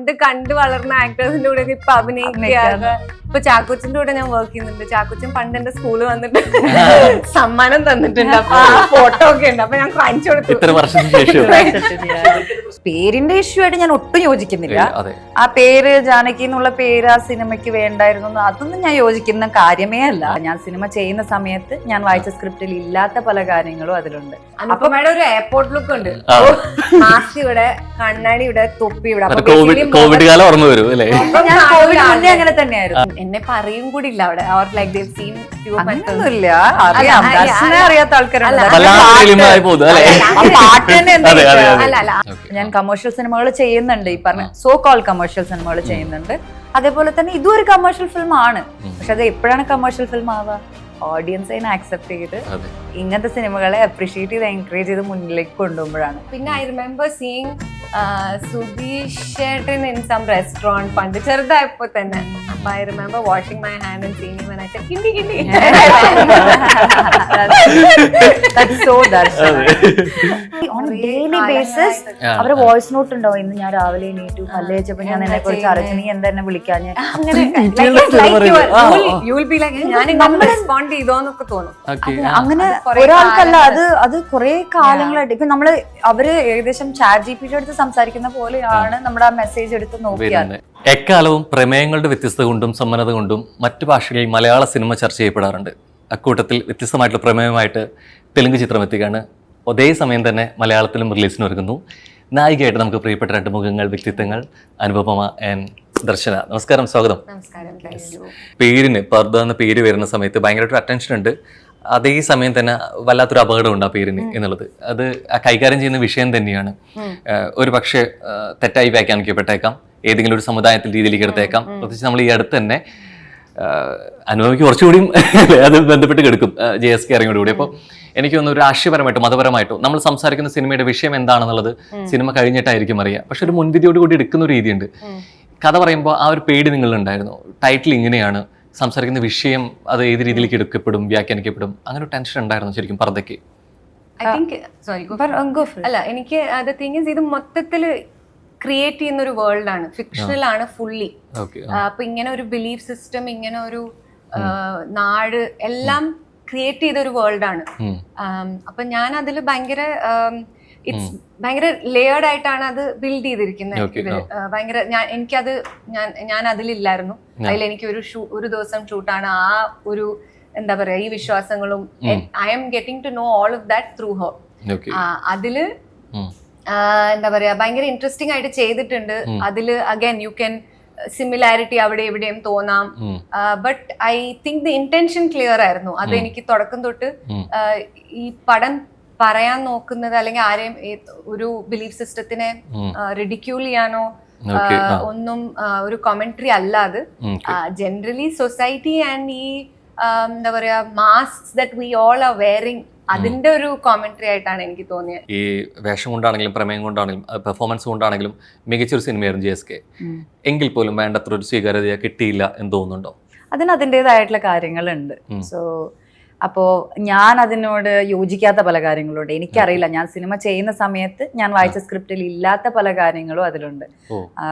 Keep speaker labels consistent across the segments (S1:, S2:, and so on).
S1: പണ്ട് കണ്ടു വളർന്ന ആക്ടേഴ്സിന്റെ കൂടെ ഇപ്പൊ അഭിനയിക്കുക. ഇപ്പൊ ചാക്കോച്ചന്റെ കൂടെ ഞാൻ വർക്ക് ചെയ്യുന്നുണ്ട്. ചാക്കോച്ചൻ പണ്ട് എന്റെ സ്കൂളിൽ വന്നിട്ട് സമ്മാനം തന്നിട്ടുണ്ട്. അപ്പൊ ഫോട്ടോ ഒക്കെ ഉണ്ട്. അപ്പൊ ഞാൻ കാണിച്ചു കൊടുത്തു.
S2: പേരിന്റെ ഇഷ്യൂ ആയിട്ട് ഞാൻ ഒട്ടും യോജിക്കുന്നില്ല. ആ പേര് ജാനകി എന്നുള്ള പേര് ആ സിനിമയ്ക്ക് വേണ്ടായിരുന്നു, അതൊന്നും ഞാൻ യോജിക്കുന്ന കാര്യമേ അല്ല. ഞാൻ സിനിമ ചെയ്യുന്ന സമയത്ത് ഞാൻ വായിച്ച സ്ക്രിപ്റ്റിൽ ഇല്ലാത്ത പല കാര്യങ്ങളും അതിലുണ്ട്.
S1: അനുപമയുടെ ഒരു എയർപോർട്ട് ലുക്ക് ഉണ്ട്. മാസ്ക് ഇവിടെ, കണ്ണാടി ഇവിടെ, തൊപ്പി ഇവിടെ.
S3: കോവിഡ് കാലം ഓർമ്മ വരും അല്ലേ?
S2: ഞാൻ കോവിഡ് മുന്നേ അങ്ങനെ തന്നെയായിരുന്നു.
S1: എന്നെ പറയും കൂടി ഇല്ല അവിടെ. അവർ ലൈക്ക് ദേ സീൻ ഫ്യൂ
S2: അങ്ങനൊന്നുമില്ല. അറിയാം, ദർശനം അറിയാത്ത ആൾക്കാരുണ്ട്. ഞാൻ കമേഴ്ഷ്യൽ സിനിമകൾ ചെയ്യുന്നുണ്ട്, ഈ പറഞ്ഞ സോ കോൾ കമേഴ്ഷ്യൽ സിനിമകൾ ചെയ്യുന്നുണ്ട്. അതേപോലെ തന്നെ ഇതും ഒരു കമേഴ്ഷ്യൽ ഫിലിം ആണ്. പക്ഷെ അത് എപ്പോഴാണ് കമേഴ്ഷ്യൽ ഫിലിം ആവുക? ഓഡിയൻസ് അതിനെ ആക്സെപ്റ്റ് ചെയ്ത് ഇങ്ങനത്തെ സിനിമകളെ അപ്രീഷിയേറ്റ് ചെയ്ത് എൻകറേജ് ചെയ്ത് മുന്നിലേക്ക് കൊണ്ടുപോകുമ്പോഴാണ്.
S1: പിന്നെ ഐ റിമെമ്പർ സീയിങ് സുധീഷ് ചേട്ടൻ ഇൻ സം റെസ്റ്റോറന്റ് പണ്ട് ചെറുതായപ്പോ തന്നെ. അപ്പൊ I remember washing my hand and seeing when I said കിണ്ടി kindi.
S2: That's so Darshan. On a daily basis അവരുടെ വോയിസ് നോട്ട് ഉണ്ടാവും. ഇന്ന് ഞാൻ രാവിലെ എണീറ്റു, പല്ല് തേച്ചപ്പോ ഞാൻ നിന്നെ കുറിച്ച് അറിഞ്ഞു, നീ എന്താ എന്നെ വിളിക്കാഞ്ഞ? അങ്ങനെ ഒരാൾക്കല്ല, അത് കുറെ കാലങ്ങളായിട്ട്. ഇപ്പൊ നമ്മള് അവര് ഏകദേശം ചാറ്റ് ജിപിടി എടുത്ത് സംസാരിക്കുന്ന പോലെയാണ് നമ്മുടെ ആ മെസ്സേജ് എടുത്ത് നോക്കിയാൽ.
S3: എക്കാലവും പ്രമേയങ്ങളുടെ വ്യത്യസ്തത കൊണ്ടും സമ്മനത കൊണ്ടും മറ്റു ഭാഷകളിൽ മലയാള സിനിമ ചർച്ച ചെയ്യപ്പെടാറുണ്ട്. അക്കൂട്ടത്തിൽ വ്യത്യസ്തമായിട്ടുള്ള പ്രമേയമായിട്ട് തെലുങ്ക് ചിത്രം എത്തുകയാണ്. അതേ സമയം തന്നെ മലയാളത്തിലും റിലീസിന് ഒരുങ്ങുന്നു. നായികയായിട്ട് നമുക്ക് പ്രിയപ്പെട്ട രണ്ട് മുഖങ്ങൾ, വ്യക്തിത്വങ്ങൾ, അനുപമ ആൻഡ് ദർശന. നമസ്കാരം, സ്വാഗതം. പേരിന് പർദ്ദ എന്ന പേര് വരുന്ന സമയത്ത് ഭയങ്കരമായിട്ട് അറ്റൻഷൻ ഉണ്ട്. അതേ സമയം തന്നെ വല്ലാത്തൊരു അപകടമുണ്ട് ആ പേരിന് എന്നുള്ളത്. അത് കൈകാര്യം ചെയ്യുന്ന വിഷയം തന്നെയാണ്. ഒരു പക്ഷേ തെറ്റായി വ്യാഖ്യാനിക്കപ്പെട്ടേക്കാം, ഏതെങ്കിലും ഒരു സമുദായത്തിൽ രീതിയിലേക്ക് എടുത്തേക്കാം. പ്രത്യേകിച്ച് നമ്മൾ ഈ അടുത്ത് തന്നെ അനുഭവിക്ക് കുറച്ചുകൂടിയും അത് ബന്ധപ്പെട്ട് കിടക്കും JSK ഇറങ്ങിയോടുകൂടി. അപ്പോൾ എനിക്ക് തോന്നുന്നു ഒരു രാഷ്ട്രീയപരമായിട്ടോ മതപരമായിട്ടോ നമ്മൾ സംസാരിക്കുന്ന സിനിമയുടെ വിഷയം എന്താണെന്നുള്ളത് സിനിമ കഴിഞ്ഞിട്ടായിരിക്കും അറിയാം. പക്ഷെ ഒരു മുൻവിധിയോടുകൂടി എടുക്കുന്ന ഒരു രീതിയുണ്ട്. കഥ പറയുമ്പോൾ ആ ഒരു പേടി നിങ്ങളിലുണ്ടായിരുന്നു. ടൈറ്റിൽ ഇങ്ങനെയാണ്, സംസാരിക്കുന്ന വിഷയം അത് ഏത് രീതിയിലേക്ക് എടുക്കപ്പെടും, വ്യാഖ്യാനിക്കപ്പെടും, അങ്ങനെ ഒരു ടെൻഷൻ ഉണ്ടായിരുന്നു ശരിക്കും പർദ്ദയ്ക്ക്?
S1: അല്ല, എനിക്ക് ഇത് മൊത്തത്തില് ക്രിയേറ്റ് ചെയ്യുന്ന ഒരു വേൾഡ് ആണ്, ഫിക്ഷണൽ ആണ് ഫുള്ളി. അപ്പൊ ഇങ്ങനെ ഒരു ബിലീഫ് സിസ്റ്റം, ഇങ്ങനെ ഒരു നാട് എല്ലാം ക്രിയേറ്റ് ചെയ്ത ഒരു വേൾഡ് ആണ്. അപ്പൊ ഞാൻ അതിൽ ഭയങ്കര ലെയേർഡ് ആയിട്ടാണ് അത് ബിൽഡ് ചെയ്തിരിക്കുന്നത്. ഭയങ്കര ഞാൻ അതിലില്ലായിരുന്നു. അതിലെനിക്ക് ഒരു ദിവസം ഷൂട്ടാണ്. ആ ഒരു എന്താ പറയാ, ഈ വിശ്വാസങ്ങളും I am getting to know all of that through her. അതില് എന്താ പറയാ, ഭയങ്കര ഇൻട്രസ്റ്റിംഗ് ആയിട്ട് ചെയ്തിട്ടുണ്ട്. അതില് അഗൈൻ യു ക്യാൻ സിമിലാരിറ്റി അവിടെ എവിടെയും തോന്നാം. But I think the intention clear ആയിരുന്നു. അത് എനിക്ക് തുടക്കം തൊട്ട് ഈ പടം പറയാൻ നോക്കുന്നത് അല്ലെങ്കിൽ ആരെയും ഒരു ബിലീഫ് സിസ്റ്റത്തിനെ റിഡിക്യൂൾ ചെയ്യാനോ ഒന്നും ഒരു കമന്ററി അല്ല. അത് ജനറലി സൊസൈറ്റി ആൻഡ് ഈ എന്താ പറയാ masks that we all are wearing, അതിന്റെ ഒരു കോമന്ററി ആയിട്ടാണ് എനിക്ക് തോന്നിയത്.
S3: ഈ വേഷം കൊണ്ടാണെങ്കിലും പ്രമേയം കൊണ്ടാണെങ്കിലും പെർഫോമൻസ് കൊണ്ടാണെങ്കിലും മികച്ചൊരു സിനിമയായിരുന്നു JSK. എങ്കിൽ പോലും വേണ്ടത്ര ഒരു സ്വീകാര്യത കിട്ടിയില്ല എന്ന് തോന്നുന്നുണ്ടോ?
S2: അതിൻ്റെതായിട്ടുള്ള കാര്യങ്ങളുണ്ട്. സോ അപ്പോൾ ഞാൻ അതിനോട് യോജിക്കാത്ത പല കാര്യങ്ങളുണ്ട്. എനിക്കറിയില്ല, ഞാൻ സിനിമ ചെയ്യുന്ന സമയത്ത് ഞാൻ വായിച്ച സ്ക്രിപ്റ്റിൽ ഇല്ലാത്ത പല കാര്യങ്ങളും അതിലുണ്ട്.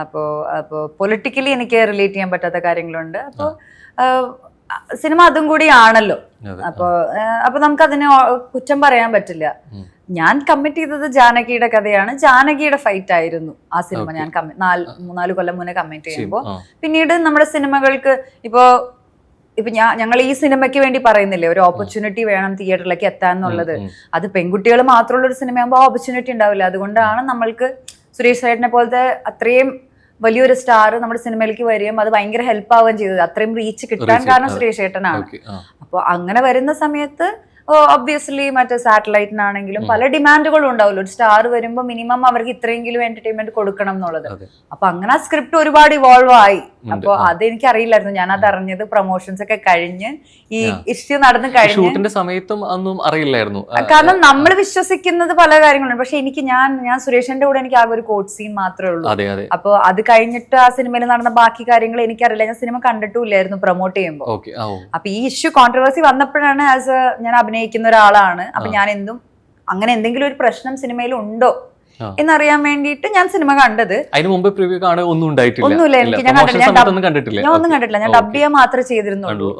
S2: അപ്പോൾ പൊളിറ്റിക്കലി എനിക്ക് റിലേറ്റ് ചെയ്യാൻ പറ്റാത്ത കാര്യങ്ങളുണ്ട്. അപ്പോൾ സിനിമ അതും കൂടിയാണല്ലോ. അപ്പൊ നമുക്ക് അതിനെ കുറ്റം പറയാൻ പറ്റില്ല. ഞാൻ കമ്മിറ്റ് ചെയ്തത് ജാനകിയുടെ കഥയാണ്, ജാനകിയുടെ ഫൈറ്റ് ആയിരുന്നു ആ സിനിമ. ഞാൻ 3-4 കൊല്ലം മുന്നേ കമ്മിറ്റ് ചെയ്യുമ്പോൾ പിന്നീട് നമ്മുടെ സിനിമകൾക്ക് ഇപ്പോ ഞങ്ങൾ ഈ സിനിമയ്ക്ക് വേണ്ടി പറയുന്നില്ലേ, ഒരു ഓപ്പർച്യൂണിറ്റി വേണം തിയേറ്ററിലേക്ക് എത്താൻ എന്നുള്ളത്. അത് പെൺകുട്ടികൾ മാത്രമുള്ള ഒരു സിനിമയാകുമ്പോൾ ആ ഓപ്പർച്യൂണിറ്റി ഉണ്ടാവില്ല. അതുകൊണ്ടാണ് നമ്മൾക്ക് സുരേഷ് ചേട്ടനെ പോലത്തെ അത്രയും വലിയൊരു സ്റ്റാർ നമ്മുടെ സിനിമയിലേക്ക് വരികയും അത് ഭയങ്കര ഹെൽപ്പ് ആവുകയും ചെയ്തത്. അത്രയും റീച്ച് കിട്ടാൻ കാരണം സുരേഷ് ചേട്ടനാണ്. അപ്പൊ അങ്ങനെ വരുന്ന സമയത്ത് ഒബ്വിയസ്ലി മറ്റേ സാറ്റലൈറ്റിനാണെങ്കിലും പല ഡിമാൻഡുകളും ഉണ്ടാവുമല്ലോ. ഒരു സ്റ്റാർ വരുമ്പോൾ മിനിമം അവർക്ക് ഇത്രയെങ്കിലും എന്റർടൈൻമെന്റ് കൊടുക്കണം എന്നുള്ളത്. അപ്പൊ അങ്ങനെ ആ സ്ക്രിപ്റ്റ് ഒരുപാട് ഇവോൾവ് ആയി. അപ്പൊ അതെനിക്ക് അറിയില്ലായിരുന്നു. ഞാൻ അത് അറിഞ്ഞത് പ്രൊമോഷൻസ് ഒക്കെ കഴിഞ്ഞ് ഈ ഇഷ്യൂ നടന്നു കഴിഞ്ഞ
S3: സമയത്തും ഒന്നും അറിയില്ലായിരുന്നു.
S2: കാരണം നമ്മൾ വിശ്വസിക്കുന്നത് പല കാര്യങ്ങളുണ്ട്. പക്ഷെ എനിക്ക് ഞാൻ സുരേഷിന്റെ കൂടെ എനിക്ക് ആകെ ഒരു കോട്ട് സീൻ മാത്രമേ ഉള്ളൂ. അപ്പൊ അത് കഴിഞ്ഞിട്ട് ആ സിനിമയിൽ നടന്ന ബാക്കി കാര്യങ്ങൾ എനിക്കറിയില്ല. ഞാൻ സിനിമ കണ്ടിട്ടില്ലായിരുന്നു പ്രൊമോട്ട് ചെയ്യുമ്പോൾ. അപ്പൊ ഈ ഇഷ്യൂ കോൺട്രവേഴ്സി വന്നപ്പോഴാണ് ഞാൻ അഭിനയിക്കുന്ന ഒരാളാണ്. അപ്പൊ ഞാൻ അങ്ങനെ എന്തെങ്കിലും ഒരു പ്രശ്നം സിനിമയിൽ ഉണ്ടോ എന്നറിയാൻ വേണ്ടിയിട്ട് ഞാൻ സിനിമ കണ്ടത്.
S3: അതിന് മുമ്പ് പ്രിവ്യൂ കാണാൻ ഒന്നും
S2: ഒന്നുമില്ല എനിക്ക്, ഞാൻ കണ്ടിട്ടില്ല, ഞാൻ ഒന്നും കണ്ടിട്ടില്ല, ഞാൻ ഡബ് ചെയ്യാൻ മാത്രമേ ചെയ്തിരുന്നുള്ളൂ.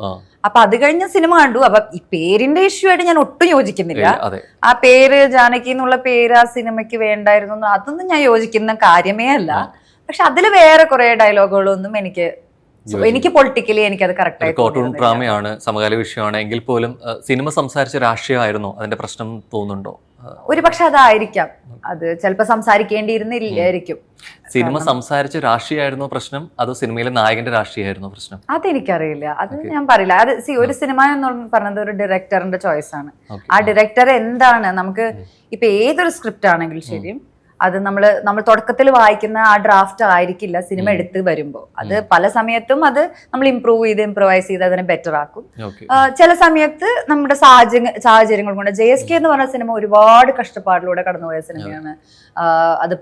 S2: അപ്പൊ അത് കഴിഞ്ഞ സിനിമ കണ്ടു. അപ്പൊ ഈ പേരിന്റെ ഇഷ്യൂ ആയിട്ട് ഞാൻ ഒട്ടും യോജിക്കുന്നില്ല. ആ പേര് ജാനകി എന്നുള്ള പേര് ആ സിനിമയ്ക്ക് വേണ്ടായിരുന്നു, അതൊന്നും ഞാൻ യോജിക്കുന്ന കാര്യമേ അല്ല. പക്ഷെ അതിൽ വേറെ കുറെ ഡയലോഗുകളൊന്നും എനിക്ക് പൊളിറ്റിക്കലി എനിക്കത് കറക്റ്റ് ആയി
S3: കോട്ടൂൺ ഡ്രാമയാണ്, സമകാലിക വിഷയമാണ് എങ്കിൽ പോലും സിനിമ സംസാരിച്ച രാഷ്ട്രീയമായിരുന്നോ അതിന്റെ പ്രശ്നം തോന്നുന്നുണ്ടോ?
S2: ഒരു പക്ഷെ അതായിരിക്കാം, അത് ചിലപ്പോ സംസാരിക്കേണ്ടിയിരുന്നില്ലായിരിക്കും.
S3: സിനിമ സംസാരിച്ച രാഷ്ട്രീയമായിരുന്നോ പ്രശ്നം, അതോ സിനിമയിലെ നായകന്റെ രാഷ്ട്രീയമായിരുന്നോ പ്രശ്നം?
S2: അതെനിക്കറിയില്ല, അത് ഞാൻ പറയില്ല. അത് ഒരു സിനിമ എന്ന് പറഞ്ഞത് ഒരു ഡയറക്ടറിന്റെ ചോയ്സ് ആണ്. ആ ഡയറക്ടർ എന്താണ്, നമുക്ക് ഇപ്പൊ ഏതൊരു സ്ക്രിപ്റ്റ് ആണെങ്കിലും ശരിയും അത് നമ്മൾ തുടക്കത്തിൽ വായിക്കുന്ന ആ ഡ്രാഫ്റ്റ് ആയിരിക്കില്ല സിനിമ എടുത്ത് വരുമ്പോൾ. അത് പല സമയത്തും അത് നമ്മൾ ഇംപ്രൂവൈസ് ചെയ്ത് അതിനെ ബെറ്റർ ആക്കും. ചില സമയത്ത് നമ്മുടെ സാഹചര്യങ്ങൾ കൊണ്ട് JSK എന്ന് പറഞ്ഞ സിനിമ ഒരുപാട് കഷ്ടപ്പാടിലൂടെ കടന്നുപോയ സിനിമയാണ്. അത്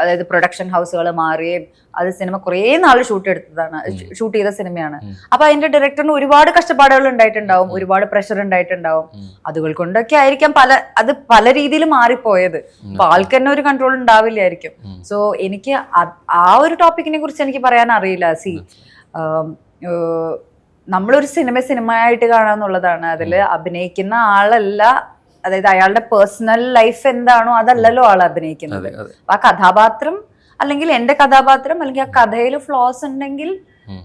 S2: അതായത് പ്രൊഡക്ഷൻ ഹൗസുകൾ മാറുകയും അത് സിനിമ കുറേ നാൾ ഷൂട്ട് ചെയ്ത സിനിമയാണ്. അപ്പൊ അതിന്റെ ഡയറക്ടറിന് ഒരുപാട് കഷ്ടപ്പാടുകൾ ഉണ്ടായിട്ടുണ്ടാവും, ഒരുപാട് പ്രഷർ ഉണ്ടായിട്ടുണ്ടാവും. അതുകൾ കൊണ്ടൊക്കെ ആയിരിക്കാം അത് പല രീതിയിൽ മാറിപ്പോയത്. അപ്പൊ ആൾക്ക് തന്നെ ഒരു കൺട്രോൾ ഉണ്ടാവില്ലായിരിക്കും. സോ എനിക്ക് ആ ഒരു ടോപ്പിക്കിനെ കുറിച്ച് എനിക്ക് പറയാൻ അറിയില്ല. നമ്മളൊരു സിനിമയായിട്ട് കാണാന്നുള്ളതാണ്. അതിൽ അഭിനയിക്കുന്ന ആളല്ല, അതായത് അയാളുടെ പേഴ്സണൽ ലൈഫ് എന്താണോ അതല്ലല്ലോ ആൾ അഭിനയിക്കുന്നത്. ആ കഥാപാത്രം അല്ലെങ്കിൽ എന്റെ കഥാപാത്രം അല്ലെങ്കിൽ ആ കഥയിൽ ഫ്ലോസ് ഉണ്ടെങ്കിൽ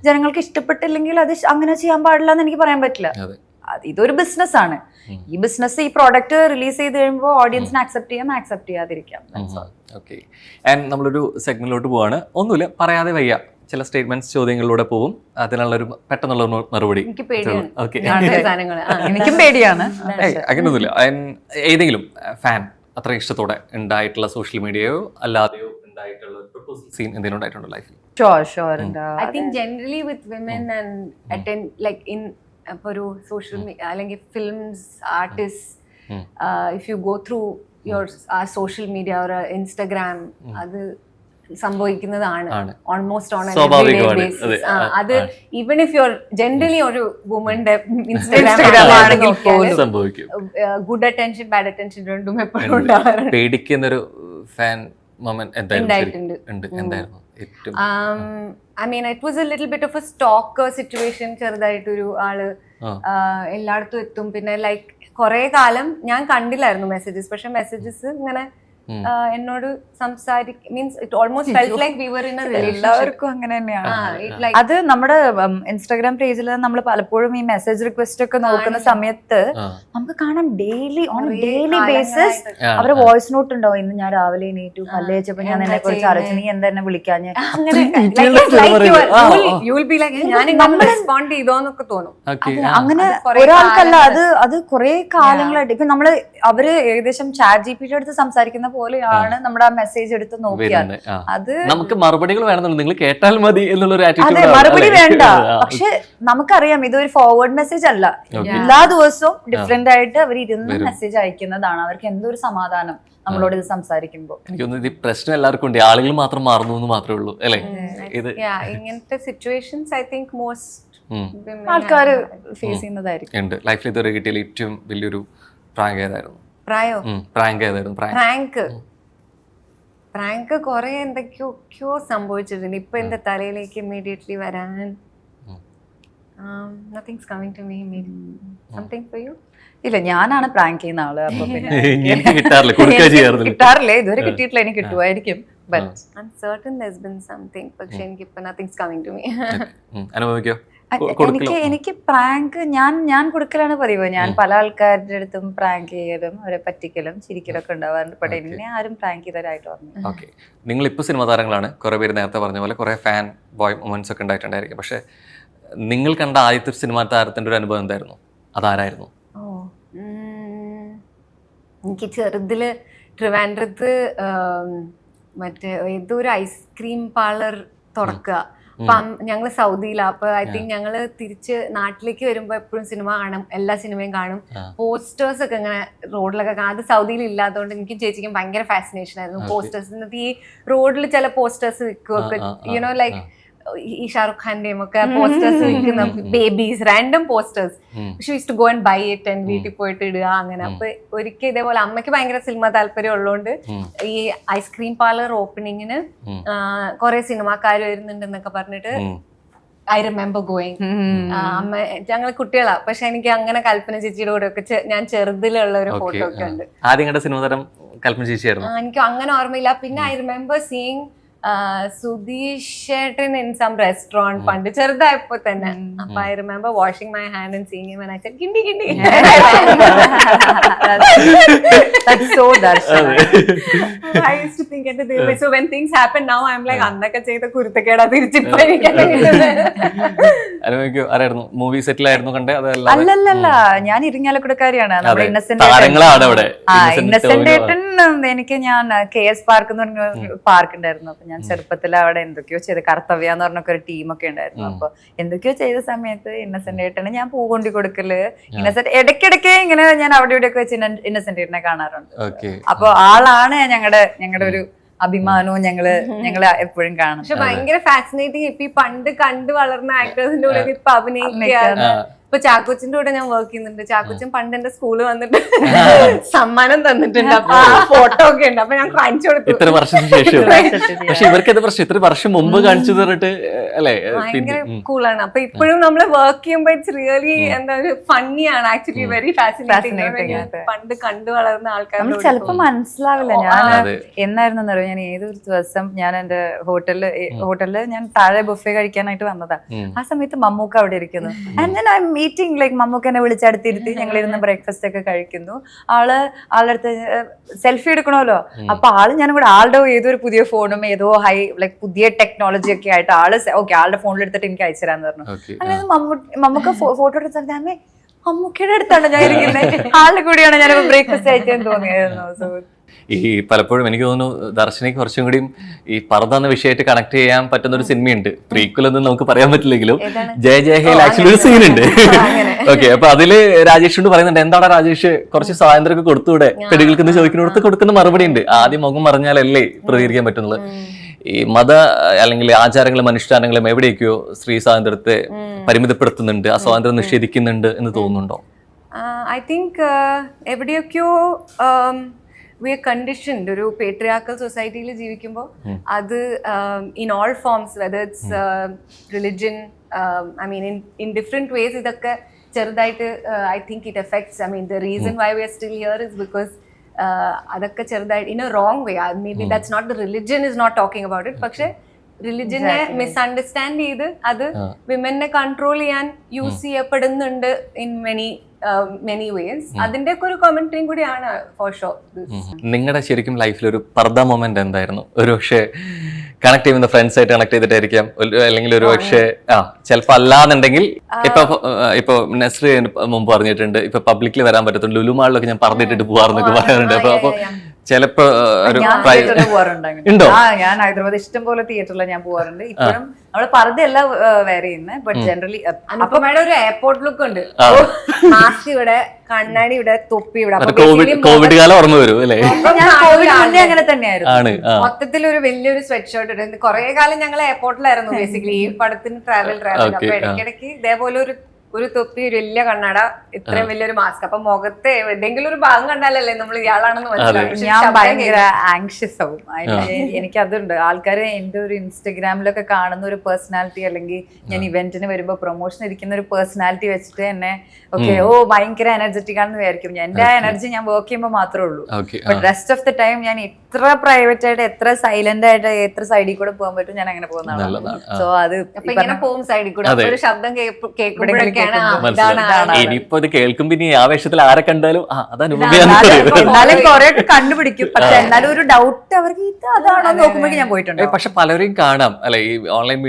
S2: ജനങ്ങൾക്ക് ഇഷ്ടപ്പെട്ടില്ലെങ്കിൽ അത് അങ്ങനെ ചെയ്യാൻ പാടില്ല എന്ന് എനിക്ക് പറയാൻ പറ്റില്ല. ഇതൊരു ബിസിനസ് ആണ്. ഈ ബിസിനസ് ഈ പ്രോഡക്റ്റ് റിലീസ് ചെയ്ത് കഴിയുമ്പോൾ ഓഡിയൻസിനെ അക്സെപ്റ്റ് ചെയ്യാം, അക്സെപ്റ്റ് ചെയ്യാതിരിക്കാം.
S3: നമ്മളൊരു സെഗ്മെന്റിലോട്ട് പോവാണ്. ഒന്നുമില്ല, പറയാതെ വയ്യ, ചില സ്റ്റേറ്റ്മെന്റ്സ് ചോദ്യങ്ങളിലൂടെ പോവും, അതിനുള്ളൊരു പെട്ടെന്നുള്ള മറുപടി.
S2: എനിക്കും പേടിയാണ്.
S3: അങ്ങനെയൊന്നുമില്ല. ഏതെങ്കിലും ഫാൻ അത്ര ഇഷ്ടത്തോടെ ഉണ്ടായിട്ടുള്ള സോഷ്യൽ മീഡിയയോ അല്ലാതെയോ ഉണ്ടായിട്ടുള്ള സീൻ എന്തെങ്കിലും ഉണ്ടായിട്ടുണ്ടോ ലൈഫിൽ?
S1: I think generally with women and attend like in ഒരു സോഷ്യൽ അല്ലെങ്കിൽ films artist, if you go through your social media or Instagram, അത് സംഭവിക്കുന്നതാണ് ഓൾമോസ്റ്റ് ഓൺ ബേസിസ്. അത് ഈവൻ ഇഫ് യുവർ ജനറലി ഒരു വുമന്റെ ഇൻസ്റ്റഗ്രാം ആണെങ്കിൽ പോലും ഗുഡ് അറ്റൻഷൻ ബാഡ് അറ്റൻഷൻ രണ്ടും എപ്പോഴും ഉണ്ടാവാറുണ്ട്.
S3: പേടിക്കുന്നൊരു ഫാൻ മൊമെന്റ് എന്തായിരുന്നു?
S1: I mean, it was a little bit of a stalker situation. ചെറുതായിട്ടൊരു ആള് എല്ലായിടത്തും എത്തും. പിന്നെ ലൈക്ക് കുറെ കാലം ഞാൻ കണ്ടില്ലായിരുന്നു മെസ്സേജസ്, പക്ഷെ മെസ്സേജസ് ഇങ്ങനെ എന്നോട് means it almost felt like we were in a relationship.
S2: എല്ലാവർക്കും അങ്ങനെ തന്നെയാണ്. അത് നമ്മുടെ ഇൻസ്റ്റാഗ്രാം പേജിൽ നമ്മൾ പലപ്പോഴും ഈ മെസ്സേജ് റിക്വസ്റ്റ് ഒക്കെ നോക്കുന്ന സമയത്ത് നമുക്ക് കാണാം ഡെയിലി ബേസിസ് അവരുടെ വോയിസ് നോട്ട് ഉണ്ടാവും. ഇന്ന് ഞാൻ രാവിലെ എണീറ്റു പല്ല് വെച്ചപ്പോ ഞാൻ എന്നെ കുറിച്ച് ആലോചിച്ചു, നീ എന്താ എന്നെ വിളിക്കാഞ്ഞ്, അങ്ങനെ ഒരാൾക്കല്ല, അത് കുറെ കാലങ്ങളായിട്ട്. ഇപ്പൊ നമ്മള് അവര് ഏകദേശം ChatGPT അടുത്ത് സംസാരിക്കുന്ന പോലെയാണ് നമ്മുടെ ആ മെസ്സേജ് എടുത്ത് നോക്കിയാൽ. അത്
S3: നമുക്ക് മറുപടികൾ വേണമെന്നുണ്ട്, നിങ്ങൾ കേട്ടാൽ മതി എന്നുള്ളൊരു
S2: അതെ, മറുപടി വേണ്ട. പക്ഷെ നമുക്കറിയാം ഇതൊരു ഫോർവേഡ് മെസ്സേജ് അല്ല. എല്ലാ ദിവസവും ഡിഫറെന്റ് ആയിട്ട് അവർ ഇരുന്ന് മെസ്സേജ് അയക്കുന്നതാണ്. അവർക്ക് എന്തൊരു സമാധാനം നമ്മളോട് ഇത് സംസാരിക്കുമ്പോൾ.
S3: എനിക്കൊന്ന് പ്രശ്നം എല്ലാവർക്കും ഉണ്ട്, ആളുകൾ മാത്രം മാറുന്നു എന്ന് മാത്രമേ ഉള്ളൂ അല്ലേ?
S1: ഇങ്ങനത്തെ സിറ്റുവേഷൻസ് ഐ തിങ്ക് മോസ്റ്റ്
S2: ആൾക്കാർ ഫേസ് ചെയ്യുന്നതായിരിക്കും.
S3: ലൈഫിൽ ഇതുവരെ കിട്ടിയ ഏറ്റവും വലിയൊരു പ്രാങ്ക് ഏതായിരുന്നു?
S1: പ്രാങ്ക് കുറെ എന്തൊക്കെയോ സംഭവിച്ചിട്ടുണ്ട്. ഇപ്പൊ എന്റെ തലയിലേക്ക് ഇമ്മീഡിയറ്റ്ലി വരാൻ nothing's coming to me. Maybe something for you?
S2: ഇല്ല, ഞാനാണ് പ്രാങ്ക് ചെയ്യുന്ന ആള്. അപ്പൊ പിന്നെ
S3: കിട്ടാറില്ല,
S2: ഇതുവരെ കിട്ടിയിട്ടില്ല. എനിക്ക് കിട്ടുമായിരിക്കും.
S1: I'm certain there's been something, പക്ഷെ എനിക്കിപ്പോ nothing's coming to me.
S3: അനുഭവിക്കോ?
S2: എനിക്ക് പ്രാങ്ക് ഞാൻ കൊടുക്കലാണ് പതിവ്. ഞാൻ പല ആൾക്കാരുടെ അടുത്തും പ്രാങ്ക് ചെയ്യലും അവരെ പറ്റിക്കലും ചിരിക്കലും ഒക്കെ ഉണ്ടാവാറുണ്ട്. പക്ഷേ എന്നെ ആരും പ്രാങ്ക് ചെയ്തതായിട്ട് പറഞ്ഞു.
S3: ഓക്കെ, നിങ്ങൾ ഇപ്പോൾ സിനിമാ താരങ്ങളാണ്, കുറെ പേര് നേരത്തെ പറഞ്ഞ പോലെ കുറെ ഫാൻ ബോയ് മൊമെന്റ്സ് ഒക്കെ ഉണ്ടായിട്ടുണ്ടായിരിക്കും. പക്ഷെ നിങ്ങൾ കണ്ട ആദ്യത്തെ സിനിമാ താരത്തിന്റെ ഒരു അനുഭവം എന്തായിരുന്നു? അതാരായിരുന്നു?
S1: എനിക്ക് ചെറുതില് ട്രിവാൻഡ്രത്ത് മറ്റേ ഏതൊരു ഐസ്ക്രീം പാർലർ തുറക്കുക. അപ്പം ഞങ്ങള് സൗദിയിലാണ്. അപ്പൊ ഐ തിങ്ക് ഞങ്ങള് തിരിച്ച് നാട്ടിലേക്ക് വരുമ്പോ എപ്പോഴും സിനിമ കാണും, എല്ലാ സിനിമയും കാണും. പോസ്റ്റേഴ്സ് ഒക്കെ ഇങ്ങനെ റോഡിലൊക്കെ കാണും. അത് സൗദിയിൽ ഇല്ലാത്തതുകൊണ്ട് എനിക്കും ചേച്ചിക്കും ഭയങ്കര ഫാസിനേഷൻ ആയിരുന്നു പോസ്റ്റേഴ്സ്. ഈ റോഡിൽ ചില പോസ്റ്റേഴ്സ് വിൽക്കുകയൊക്കെ, യുനോ ലൈക്ക് ഈ ഷാറുഖ് ഖാന്റെയും ഒക്കെ പോസ്റ്റേഴ്സ് വിൽക്കുന്ന ബേബീസ് റാൻഡം പോസ്റ്റേഴ്സ്. പക്ഷെ use to go and buy it and വീട്ടിൽ പോയിട്ട് ഇടുക അങ്ങനെ. അപ്പൊ ഒരിക്കൽ ഇതേപോലെ അമ്മയ്ക്ക് ഭയങ്കര സിനിമ താല്പര്യം ഉള്ളതുകൊണ്ട് ഈ ഐസ്ക്രീം പാർലർ ഓപ്പണിങ്ങിന് കുറെ സിനിമാക്കാർ വരുന്നുണ്ടെന്നൊക്കെ പറഞ്ഞിട്ട് ഐ റിമെമ്പർ ഗോയിങ്. അമ്മ ഞങ്ങൾ കുട്ടികളാ, പക്ഷെ എനിക്ക് അങ്ങനെ കൽപ്പന ചേച്ചിയുടെ കൂടെ ഒക്കെ ഞാൻ ചെറുതിലുള്ള ഒരു ഫോട്ടോ ഒക്കെ ഉണ്ട്.
S3: ആദ്യം സിനിമ താരം കൽപ്പന ചേച്ചിയായിരുന്നു.
S1: എനിക്ക് അങ്ങനെ ഓർമ്മയില്ല. പിന്നെ ഐ റിമെമ്പർ സീയിങ് സുധീഷ് ചേട്ടൻ ഇൻ സം റെസ്റ്റോറന്റ് പണ്ട് ചെറുതായപ്പോ തന്നെ. അപ്പൊ I remember washing my hand and seeing him and I said kindi kindi.
S2: That's so Darshana.
S1: I used to think at the day. So when things happen now, I'm like അന്നൊക്കെ ചെയ്ത കുരുത്തക്കേടാ തിരിച്ചിപ്പോ എനിക്കത്
S3: ആരായിരുന്നു movie സെറ്റിൽ ആയിരുന്നു കണ്ടേ?
S2: അല്ലല്ല, ഞാൻ ഇരിങ്ങാലക്കുടക്കാരിയാണ്. നമ്മുടെ ഇന്നസെന്റ് ഏട്ടൻ എനിക്ക് ഞാൻ KS പാർക്ക് എന്ന് പറഞ്ഞ പാർക്ക് ഉണ്ടായിരുന്നു. അപ്പൊ ഞാൻ ചെറുപ്പത്തിൽ അവിടെ എന്തൊക്കെയോ ചെയ്ത് കർത്തവ്യ എന്ന് പറഞ്ഞൊക്കെ ഒരു ടീമൊക്കെ ഉണ്ടായിരുന്നു. അപ്പൊ എന്തൊക്കെയോ ചെയ്ത സമയത്ത് ഇന്നസെന്റ് ഏട്ടന് ഞാൻ പൂ കൊണ്ടു കൊടുക്കല്, ഇന്നസെന്റ് ഇടയ്ക്കിടയ്ക്ക് ഇങ്ങനെ ഞാൻ അവിടെ ഇവിടെയൊക്കെ വെച്ച് ഇന്നസെന്റ് ഏട്ടനെ കാണാറുണ്ട്. അപ്പൊ ആളാണ് ഞങ്ങളുടെ ഒരു അഭിമാനവും ഞങ്ങള് എപ്പോഴും കാണും.
S1: പക്ഷെ ഭയങ്കര ഫാസിനേറ്റിംഗ്. ഇപ്പൊ ഈ പണ്ട് കണ്ടു വളർന്ന ആക്ടേഴ്സിന്റെ കൂടെ ഇപ്പൊ അഭിനയിക്കുകയാണ്. ഇപ്പൊ ചാക്കോച്ചിന്റെ കൂടെ ഞാൻ വർക്ക് ചെയ്യുന്നുണ്ട്. ചാക്കോച്ചൻ പണ്ട് എന്റെ സ്കൂളിൽ വന്നിട്ട് സമ്മാനം തന്നിട്ടുണ്ട്. അപ്പൊ ആ ഫോട്ടോ ഒക്കെ ഉണ്ട്. അപ്പൊ ഞാൻ കാണിച്ചു കൊടുത്തു.
S3: ഇത്ര വർഷത്തിന് ശേഷം. പക്ഷെ ഇവർക്ക് ഇത് പ്രശ്നം ഇത്ര വർഷം മുമ്പ് കാണിച്ചു തന്നിട്ട് അല്ലേ,
S1: ഭയങ്കര കൂളാണ്. അപ്പൊ ഇപ്പോഴും നമ്മള് വർക്ക് ചെയ്യുമ്പോ ഇറ്റ്സ് റിയലി എന്താ ഒരു ഫണ്ണിയാണ്, ആക്ച്വലി വെരി ഫാസിനേറ്റിംഗ്. പണ്ട് കണ്ടു വളർന്ന ആൾക്കാർ
S2: ചിലപ്പോ മനസ്സിലാവില്ല. ഞാൻ എന്നായിരുന്നു അറിയാം, ഞാൻ ഏതൊരു ദിവസം ഞാൻ എന്റെ ഹോട്ടലില് ഞാൻ താഴെ ബുഫേ കഴിക്കാനായിട്ട് വന്നതാ. ആ സമയത്ത് മമ്മൂക്ക അവിടെ ഇരിക്കുന്നു. And then I meeting like മമ്മൂക്കനെ വിളിച്ചടുത്തിരുത്തി ഞങ്ങൾ ഇരുന്ന് ബ്രേക്ക്ഫാസ്റ്റ് ഒക്കെ കഴിക്കുന്നു. ആളുടെ അടുത്ത് സെൽഫി എടുക്കണമല്ലോ. അപ്പൊ ഞാൻ കൂടെ ആളുടെ ഏതൊരു പുതിയ ഫോണും ഏതോ ലൈക്ക് പുതിയ ടെക്നോളജി ഒക്കെ ആയിട്ട് ആളുടെ ഫോണിൽ എടുത്തിട്ട് എനിക്ക് അയച്ചു തരാന്ന് പറഞ്ഞു. അങ്ങനെ മമ്മൂക്ക ഫോട്ടോ എടുത്താൽ അമ്മേ മമ്മൂക്കയുടെ അടുത്താണ് ഞാൻ ഇരിക്കുന്നത്, ആളുടെ കൂടിയാണ് ഞാൻ ബ്രേക്ക്ഫാസ്റ്റ് അയച്ചതെന്ന് തോന്നിയായിരുന്നു. സോ
S3: ഈ പലപ്പോഴും എനിക്ക് തോന്നുന്നു ദർശനയ്ക്ക് കുറച്ചും കൂടിയും ഈ പർദ്ദ എന്ന വിഷയമായിട്ട് കണക്ട് ചെയ്യാൻ പറ്റുന്ന ഒരു സിനിമയുണ്ട്. പ്രീക്വലൊന്നും നമുക്ക് പറയാൻ പറ്റില്ലെങ്കിലും ജയ ജയ ഹേയിൽ ആക്ച്വലി ഒരു സീനുണ്ട്. ഓക്കെ, അപ്പൊ അതില് രാജേഷിനോട് പറയുന്നുണ്ട്, എന്താണ് രാജേഷ് കുറച്ച് സ്വാതന്ത്ര്യമൊക്കെ കൊടുത്തൂടെ പെടുകൾക്ക് എന്ന് ചോദിക്കുന്നിടത്ത് കൊടുക്കുന്ന മറുപടി ഉണ്ട്. ആദ്യം മുഖം പറഞ്ഞാലല്ലേ പ്രതികരിക്കാൻ പറ്റുന്നത്. ഈ മത അല്ലെങ്കിൽ ആചാരങ്ങളും അനുഷ്ഠാനങ്ങളും എവിടെയൊക്കെയോ സ്ത്രീ സ്വാതന്ത്ര്യത്തെ പരിമിതപ്പെടുത്തുന്നുണ്ട്, ആ സ്വാതന്ത്ര്യം നിഷേധിക്കുന്നുണ്ട് എന്ന് തോന്നുന്നുണ്ടോ?
S1: ഐ തിങ്ക് എവിടെയൊക്കെയോ we are conditioned ഒരു patriarchal society-യിൽ ജീവിക്കുമ്പോൾ അത് in all forms, whether it's religion, I mean in different ways, ഇതൊക്കെ ചെറുതായിട്ട് I think it affects. I mean the reason why we are still here is because അതൊക്കെ ചെറുതായിട്ട് in a wrong way. Maybe that's not the religion is not talking about it, പക്ഷെ റിലിജനെ misunderstand ചെയ്ത് അത് വിമനെ control ചെയ്യാൻ use ചെയ്യപ്പെടുന്നുണ്ട് in many vase. അതിന്റെ ഒക്കെ ഒരു കമന്ററിയും കൂടിയാണ് ഫോർ ഷുവർ.
S3: നിങ്ങളുടെ ശരിക്കും ലൈഫിൽ ഒരു പർദ്ദ മൊമെന്റ് എന്തായിരുന്നു? ഒരു പക്ഷേ കണക്ട് ചെയ്യുന്ന ഫ്രണ്ട്സ് ആയിട്ട് കണക്ട് ചെയ്തിട്ടായിരിക്കാം, അല്ലെങ്കിൽ ഒരു പക്ഷേ ചിലപ്പോ അല്ലാന്നുണ്ടെങ്കിൽ ഇപ്പൊ നസ്രി മുമ്പ് പറഞ്ഞിട്ടുണ്ട്, ഇപ്പൊ പബ്ലിക്കിൽ വരാൻ പറ്റത്തുള്ളൂ, ലുലു മാളിലൊക്കെ ഞാൻ പറഞ്ഞിട്ടിട്ട് പോവാറെന്നൊക്കെ പറയാറുണ്ട്. അപ്പൊ ചിലപ്പോ
S2: ഉണ്ടോ? ഞാൻ ഹൈദരാബാദ് ഇഷ്ടം പോലെ തിയേറ്ററിൽ ഞാൻ പോവാറുണ്ട്. ഇപ്പോഴും നമ്മള് പർദ്ദയല്ല വേറെ ചെയ്യുന്നത്, ബട്ട് ജനറലി
S1: അനുപമയുടെ ഒരു എയർപോർട്ട് ലുക്ക് ഉണ്ട്. മാസ്ക് ഇവിടെ, കണ്ണാടി ഇവിടെ, തൊപ്പി ഇവിടെ.
S3: കോവിഡ് കാലം ഓർമ്മ വരും അല്ലേ?
S2: അങ്ങനെ തന്നെയായിരുന്നു.
S1: മൊത്തത്തിൽ ഒരു വലിയൊരു സ്വെറ്റ് ഷർട്ട് ഇടുന്നത്. കുറെ കാലം ഞങ്ങൾ എയർപോർട്ടിലായിരുന്നു ബേസിക്കലി ഈ പടത്തിന് ട്രാവൽ. അപ്പൊ ഇടയ്ക്കിടയ്ക്ക് ഇതേപോലെ ഒരു തൊപ്പി, ഒരു വലിയ കണ്ണട, ഇത്രയും വലിയൊരു മാസ്ക്. അപ്പൊ മുഖത്തെ ഏതെങ്കിലും ഒരു ഭാഗം കണ്ടാലല്ലേ നമ്മൾ ഇയാളാണെന്ന് മനസ്സിലാവും.
S2: ഞാൻ ഭയങ്കര ആങ്ഷ്യസ് ആവും. എനിക്കതുണ്ട്. ആൾക്കാര് എന്റെ ഒരു ഇൻസ്റ്റഗ്രാമിലൊക്കെ കാണുന്ന ഒരു പേഴ്സണാലിറ്റി, അല്ലെങ്കിൽ ഞാൻ ഇവന്റിന് വരുമ്പോ പ്രൊമോഷൻ ഇരിക്കുന്ന ഒരു പേഴ്സണാലിറ്റി വെച്ചിട്ട് എന്നെ ഭയങ്കര എനർജറ്റിക് ആണെന്ന് വിചാരിക്കും. എന്റെ എനർജി ഞാൻ വർക്ക് ചെയ്യുമ്പോൾ മാത്രമേ ഉള്ളൂ. But rest of the time ഞാൻ എത്ര പ്രൈവറ്റ് ആയിട്ട്, എത്ര സൈലന്റ് ആയിട്ട്, എത്ര സൈഡിൽ കൂടെ പോകാൻ പറ്റും, ഞാൻ അങ്ങനെ പോകുന്നതാണ്. സോ അത്
S1: ഇങ്ങനെ പോകും സൈഡിൽ കൂടെ, ഒരു ശബ്ദം കേൾക്കുമ്പോഴൊക്കെയാണ്
S3: ഇനിയിപ്പോ ഇത് കേൾക്കുമ്പോ ഇനി ആവേശത്തിൽ ആരെ കണ്ടാലും
S2: എന്നാലും കൊറേയൊക്കെ കണ്ടുപിടിക്കും. പക്ഷെ എന്നാലും ഒരു ഡൗട്ട് അവർക്ക് അതാണോ നോക്കുമ്പോഴേക്കും ഞാൻ പോയിട്ടുണ്ട്.
S3: പക്ഷെ പലരെയും കാണാം അല്ലെ, ഈ ഓൺലൈൻ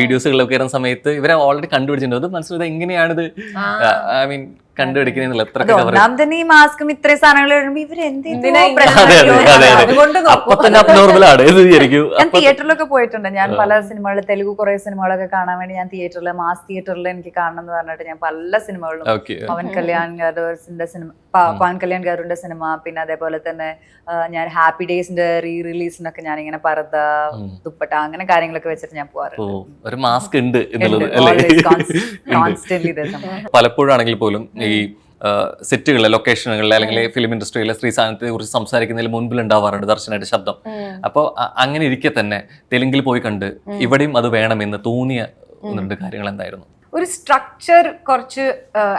S3: വീഡിയോസുകളിലൊക്കെ വരുന്ന സമയത്ത് ഇവരെ ഓൾറെഡി കണ്ടുപിടിച്ചിട്ടുണ്ട്. അത് മനസ്സിലായത് എങ്ങനെയാണിത്, ഐ മീൻ കണ്ടുപിടിക്കുന്നില്ല എത്ര
S2: അത് ഒന്നാം തന്നെ ഈ മാസ്കും ഇത്രയും സാധനങ്ങൾ വരുമ്പോ ഇവര്
S1: എന്തിനാ
S3: അപ്പൊ തന്നെ അബ്നോർമലാണ് ഇത് ശരിക്കും.
S2: ഞാൻ തിയേറ്ററിലൊക്കെ പോയിട്ടുണ്ട്. ഞാൻ പല സിനിമകൾ, തെലുഗു കുറെ സിനിമകളൊക്കെ കാണാൻ വേണ്ടി ഞാൻ തിയേറ്ററിൽ, മാസ് തിയേറ്ററിൽ എനിക്ക് കാണണം എന്ന് പറഞ്ഞിട്ട് ഞാൻ പല സിനിമകളിലും, പവൻ കല്യാൺ ഗാരുവിന്റെ സിനിമ, പവൻ കല്യാൺ ഗാരുവിന്റെ സിനിമ, പിന്നെ അതേപോലെ തന്നെ ഞാൻ ഹാപ്പി ഡേയ്സിന്റെ റിലീസിനൊക്കെ ഞാൻ ഇങ്ങനെ പർദ്ദ, ദുപ്പട്ട അങ്ങനെ കാര്യങ്ങളൊക്കെ വെച്ചിട്ട് ഞാൻ പോവാറുണ്ട്.
S3: ഒരു മാസ്ക് ഉണ്ട് എന്നുള്ളത് അല്ലേ.
S2: കോൺസ്റ്റന്റ്ലി.
S3: പലപ്പോഴാണെങ്കിൽ പോലും ഈ സെറ്റുകളിലെ, ലൊക്കേഷനുകളിലെ അല്ലെങ്കിൽ ഫിലിം ഇൻഡസ്ട്രിയിലെ സ്ത്രീ സാന്നിധ്യത്തെ കുറിച്ച് സംസാരിക്കുന്നതിൽ മുൻപിൽ ഉണ്ടാവാറുണ്ട് ദർശനയുടെ ശബ്ദം. അപ്പോൾ അങ്ങനെ ഇരിക്കെ തന്നെ തെലുങ്കിൽ പോയി കണ്ട് ഇവിടെയും അത് വേണമെന്ന് തോന്നിയ ഒന്ന് കാര്യങ്ങൾ എന്തായിരുന്നു?
S1: ഒരു സ്ട്രക്ചർ കുറച്ച്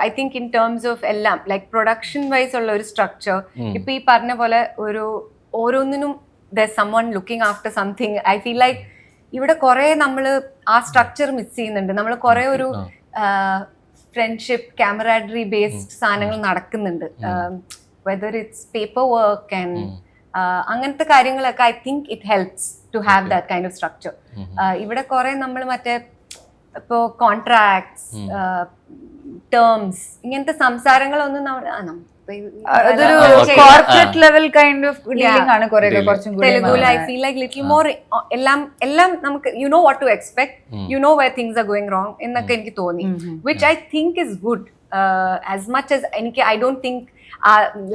S1: I think in terms of എല്ലാം ലൈക് പ്രൊഡക്ഷൻ വൈസ് ഉള്ള ഒരു സ്ട്രക്ചർ. ഇപ്പൊ ഈ പറഞ്ഞ പോലെ ഒരു ഓരോന്നിനും there's someone looking after something. I feel like ഇവിടെ കുറെ നമ്മൾ ആ സ്ട്രക്ചർ മിസ് ചെയ്യുന്നുണ്ട്. നമ്മൾ കുറെ ഒരു ഫ്രണ്ട്ഷിപ്പ്, ക്യാമറാഡറി ബേസ്ഡ് സാധനങ്ങൾ നടക്കുന്നുണ്ട്. Whether it's paper work and അങ്ങനത്തെ കാര്യങ്ങളൊക്കെ I think it helps to have that kind of structure. ഇവിടെ കുറെ നമ്മൾ മറ്റേ ഇപ്പോൾ കോൺട്രാക്ട്സ്, ടേംസ്, ഇങ്ങനത്തെ സംസാരങ്ങളൊന്നും
S2: അതൊരു corporate level kind of dealing ആണ് കുറച്ചും കൂടി.
S1: തെലുഗുല I feel like little more എല്ലാം നമുക്ക് you know what to expect, you know where things are going wrong എന്നൊക്കെ എനിക്ക് തോന്നി. Which I think is good as much as എനിക്ക് ഐ ഡോണ്ട് തിങ്ക്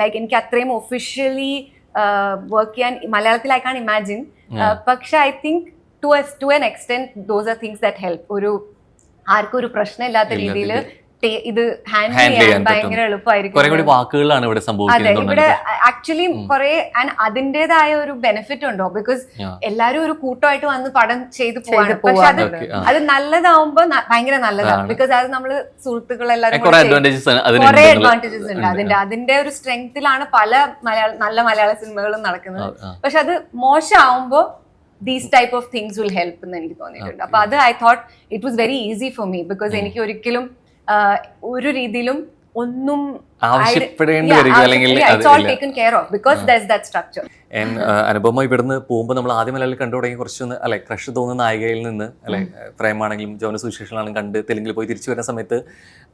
S1: ലൈക്ക് എനിക്ക് അത്രയും ഒഫീഷ്യലി വർക്ക് ചെയ്യാൻ മലയാളത്തിൽ ഐ കാൻ ഇമാജിൻ. പക്ഷെ I think to an extent those are things that help. ഒരു ആർക്കും ഒരു പ്രശ്നമില്ലാത്ത രീതിയിൽ ഇത് ഹാൻഡിൽ ചെയ്യാൻ ഭയങ്കര എളുപ്പമായിരിക്കും.
S3: വാക്കുകളാണ് ഇവിടെ
S1: അതെ, ഇവിടെ ആക്ച്വലി കുറെ അതിന്റേതായ ഒരു ബെനിഫിറ്റ് ഉണ്ടോ, ബിക്കോസ് എല്ലാരും ഒരു കൂട്ടമായിട്ട് വന്ന് പടം ചെയ്ത് പോവാണ്. പക്ഷെ അത് നല്ലതാവുമ്പോ ഭയങ്കര നല്ലതാണ്. ബിക്കോസ് അത് നമ്മള് സുഹൃത്തുക്കളെല്ലാരും കുറെ അഡ്വാൻറ്റേജസ് ഉണ്ട്. അതിന്റെ ഒരു സ്ട്രെങ്തിലാണ് പല നല്ല മലയാള സിനിമകളും നടക്കുന്നത്. പക്ഷെ അത് മോശമാവുമ്പോ these type of things will help എന്ന് എനിക്ക് തോന്നിയിട്ടുണ്ട്. അപ്പൊ അത് I thought it was very easy for me because എനിക്ക് ഒരിക്കലും ഒരു രീതിയിലും ഒന്നും it's all taken care of because there's that structure.
S3: Anupama ഇവിടുന്ന് പോകുമ്പോൾ നമ്മൾ ആദ്യം മലയാളം കണ്ടു തുടങ്ങി കുറച്ചൊന്ന് അല്ലെ ക്രഷ് തോന്നുന്ന നായികയിൽ നിന്ന് അല്ലെ പ്രേമാണെങ്കിലും ജോന സുശേഷനാണെങ്കിലും കണ്ട് തെലുങ്കിൽ പോയി തിരിച്ചു വരുന്ന സമയത്ത്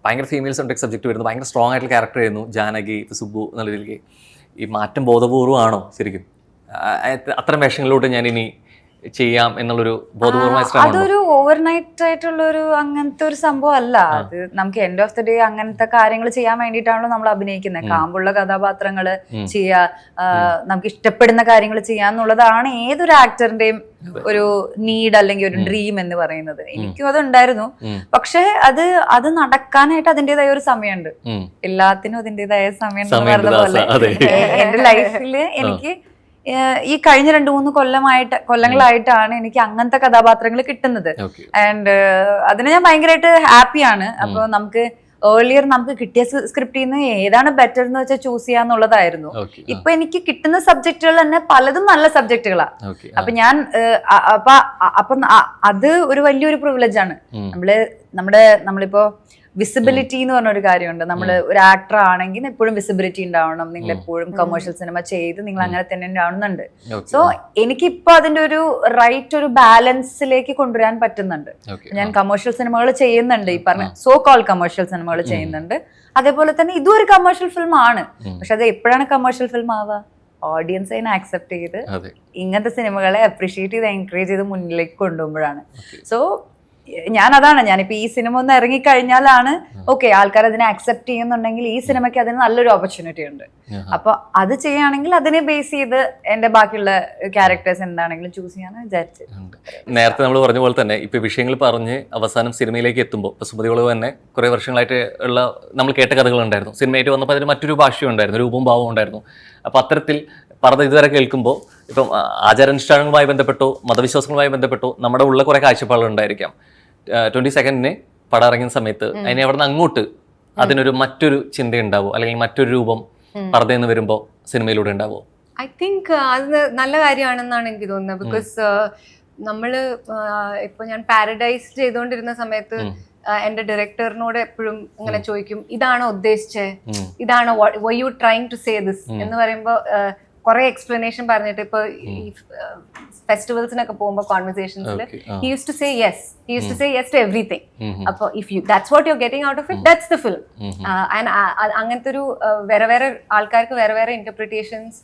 S3: ഭയങ്കര ഫീമെയിൽ സെൻട്രിക് സബ്ജക്ട് വരുന്നു, ഭയങ്കര സ്ട്രോങ് ആയിട്ടുള്ള ക്യാരക്ടർ ആയിരുന്നു ജാനകി, സുബു എന്നുള്ള രീതിയിലേക്ക്. ഈ മാറ്റം ബോധപൂർവമാണോ ശരിക്കും? അത്തരം വേഷങ്ങളിലൂടെ ഞാൻ ഇനി ചെയ്യാം എന്നുള്ളൊരു ബോധപൂർവമായ ശ്രമം?
S2: അതൊരു ഓവർനൈറ്റ് ആയിട്ടുള്ള ഒരു അങ്ങനത്തെ ഒരു സംഭവം അല്ല. അത് നമുക്ക് എൻഡ് ഓഫ് ദി ഡേ അങ്ങനത്തെ കാര്യങ്ങൾ ചെയ്യാൻ വേണ്ടിയിട്ടാണല്ലോ നമ്മൾ അഭിനയിക്കുന്നത്. കാമ്പുള്ള കഥാപാത്രങ്ങൾ ചെയ്യാ, നമുക്ക് ഇഷ്ടപ്പെടുന്ന കാര്യങ്ങൾ ചെയ്യാന്നുള്ളതാണ് ഏതൊരു ആക്ടറിന്റെയും ഒരു നീഡ് അല്ലെങ്കിൽ ഒരു ഡ്രീം എന്ന് പറയുന്നത്. എനിക്കും അതുണ്ടായിരുന്നു. പക്ഷെ അത് നടക്കാനായിട്ട് അതിൻ്റെതായ ഒരു സമയമുണ്ട്. എല്ലാത്തിനും അതിൻ്റെതായ സമയം എന്ന് പറഞ്ഞ പോലെ എന്റെ ലൈഫില് എനിക്ക് ഈ കഴിഞ്ഞ 2-3 കൊല്ലങ്ങളായിട്ടാണ് എനിക്ക് അങ്ങനത്തെ കഥാപാത്രങ്ങൾ കിട്ടുന്നത്. ആൻഡ് അതിന് ഞാൻ ഭയങ്കരമായിട്ട് ഹാപ്പിയാണ്. അപ്പൊ നമുക്ക് ഏർലിയർ നമുക്ക് കിട്ടിയ സ്ക്രിപ്റ്റിൽ നിന്ന് ഏതാണ് ബെറ്റർ എന്ന് വെച്ചാൽ ചൂസ് ചെയ്യാന്നുള്ളതായിരുന്നു. ഇപ്പൊ എനിക്ക് കിട്ടുന്ന സബ്ജക്റ്റുകൾ തന്നെ പലതും നല്ല സബ്ജക്റ്റുകളാ. അപ്പൊ ഞാൻ അപ്പൊ അത് ഒരു വലിയൊരു പ്രിവിലേജ് ആണ്. നമ്മളിപ്പോ വിസിബിലിറ്റി എന്ന് പറഞ്ഞൊരു കാര്യമുണ്ട്. നമ്മൾ ഒരു ആക്ടർ ആണെങ്കിൽ എപ്പോഴും വിസിബിലിറ്റി ഉണ്ടാവണം. നിങ്ങൾ എപ്പോഴും കമേഴ്ഷ്യൽ സിനിമ ചെയ്ത് നിങ്ങൾ അങ്ങനെ തന്നെ ഉണ്ടാവുന്നുണ്ട്. സോ എനിക്കിപ്പോ അതിന്റെ ഒരു റൈറ്റ് ഒരു ബാലൻസിലേക്ക് കൊണ്ടുവരാൻ പറ്റുന്നുണ്ട്. ഞാൻ കമേഴ്ഷ്യൽ സിനിമകൾ ചെയ്യുന്നുണ്ട്, ഈ പറഞ്ഞ സോ കോൾ കമേഴ്ഷ്യൽ സിനിമകൾ ചെയ്യുന്നുണ്ട്. അതേപോലെ തന്നെ ഇതും ഒരു കമേഴ്ഷ്യൽ ഫിലിം ആണ്. പക്ഷെ അത് എപ്പോഴാണ് കമേഴ്ഷ്യൽ ഫിലിം ആവുക? ഓഡിയൻസ് അതിനെ ആക്സെപ്റ്റ് ചെയ്ത് ഇങ്ങനത്തെ സിനിമകളെ അപ്രീഷിയേറ്റ് ചെയ്ത് എൻകറേജ് ചെയ്ത് മുന്നിലേക്ക് കൊണ്ടുപോകുമ്പോഴാണ്. സോ ഞാനിപ്പോ ഈ സിനിമ ഒന്ന് ഇറങ്ങിക്കഴിഞ്ഞാലാണ് ഓക്കെ ആൾക്കാർ അതിനെ അക്സെപ്റ്റ് ചെയ്യുന്നുണ്ടെങ്കിൽ ഈ സിനിമയ്ക്ക് അതിന് നല്ലൊരു ഓപ്പർച്യൂണിറ്റി ഉണ്ട്. അപ്പൊ അത് ചെയ്യുകയാണെങ്കിൽ അതിനെ ബേസ് ചെയ്ത് എന്റെ ബാക്കിയുള്ള ക്യാരക്ടേഴ്സ് എന്താണെങ്കിലും ചൂസ് ചെയ്യാന്ന് വിചാരിച്ചത്.
S3: നേരത്തെ നമ്മൾ പറഞ്ഞ പോലെ തന്നെ ഇപ്പൊ വിഷയങ്ങൾ പറഞ്ഞ് അവസാനം സിനിമയിലേക്ക് എത്തുമ്പോൾ ഇപ്പൊ സുമതികള് തന്നെ കുറെ വർഷങ്ങളായിട്ട് ഉള്ള നമ്മൾ കേട്ട കഥകളുണ്ടായിരുന്നു. സിനിമയായിട്ട് വന്നപ്പോൾ അതിന് മറ്റൊരു ഭാഷയും ഉണ്ടായിരുന്നു, രൂപവും ഭാവവും ഉണ്ടായിരുന്നു. അപ്പൊ അത്തരത്തിൽ പറഞ്ഞ ഇതുവരെ കേൾക്കുമ്പോൾ ഇപ്പം ആചാരാനുഷ്ഠാനങ്ങളുമായി ബന്ധപ്പെട്ടോ മതവിശ്വാസങ്ങളുമായി ബന്ധപ്പെട്ടോ നമ്മുടെ ഉള്ള കുറെ കാഴ്ചപ്പാടുകൾ ഉണ്ടായിരിക്കാം. 22nd പടം ഇറങ്ങുന്ന സമയത്ത് അതിനെ അവിടെ നിന്ന് അങ്ങോട്ട് അതിനൊരു മറ്റൊരു ചിന്ത ഉണ്ടാവോ, അല്ലെങ്കിൽ മറ്റൊരു രൂപം പർദ്ദയെന്ന് വരുമ്പോ സിനിമയിലൂടെ ഉണ്ടാവോ?
S1: ഐ തിങ്ക് അത് നല്ല കാര്യമാണെന്നാണ് എനിക്ക് തോന്നുന്നത്. ബിക്കോസ് നമ്മള് ഇപ്പൊ ഞാൻ പാരഡൈസ് ചെയ്തുകൊണ്ടിരുന്ന സമയത്ത് എന്റെ ഡയറക്ടറിനോട് എപ്പോഴും ഇങ്ങനെ ചോദിക്കും, ഇതാണോ ഉദ്ദേശിച്ചത്, ഇതാണോ why you trying to say this എന്ന് പറയുമ്പോ കുറെ എക്സ്പ്ലനേഷൻ പറഞ്ഞിട്ട് ഇപ്പൊ ഈ ഫെസ്റ്റിവൽസിനൊക്കെ പോകുമ്പോൾ കോൺവെർസേഷൻസിൽ he use to say yes, he use to say yes to everything. അപ്പൊ if you that's what you are getting out of it, that's the film. And അങ്ങനത്തെ ഒരു വേറെ വേറെ ആൾക്കാർക്ക് വേറെ വേറെ ഇന്റർപ്രിറ്റേഷൻസ്,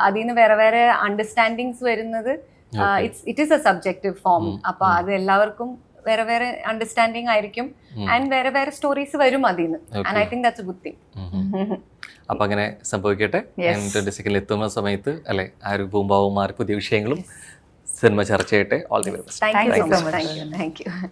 S1: അതിൽ നിന്ന് വേറെ വേറെ അണ്ടർസ്റ്റാൻഡിങ്സ് വരുന്നത് it is A subjective form. അപ്പൊ അത് എല്ലാവർക്കും വേറെ വേറെ അണ്ടർസ്റ്റാൻഡിങ് ആയിരിക്കും ആൻഡ് വേറെ വേറെ സ്റ്റോറീസ് വരും അതിന്ന്. And I think that's A good thing.
S3: അപ്പൊ അങ്ങനെ സംഭവിക്കട്ടെ. 22 എത്തുന്ന സമയത്ത് അല്ലെ ആ ഒരു ഭൂഭാവം മാറി പുതിയ വിഷയങ്ങളും സിനിമ ചർച്ച ചെയ്യട്ടെ. All the very best.
S1: Thank you so much. Thank you.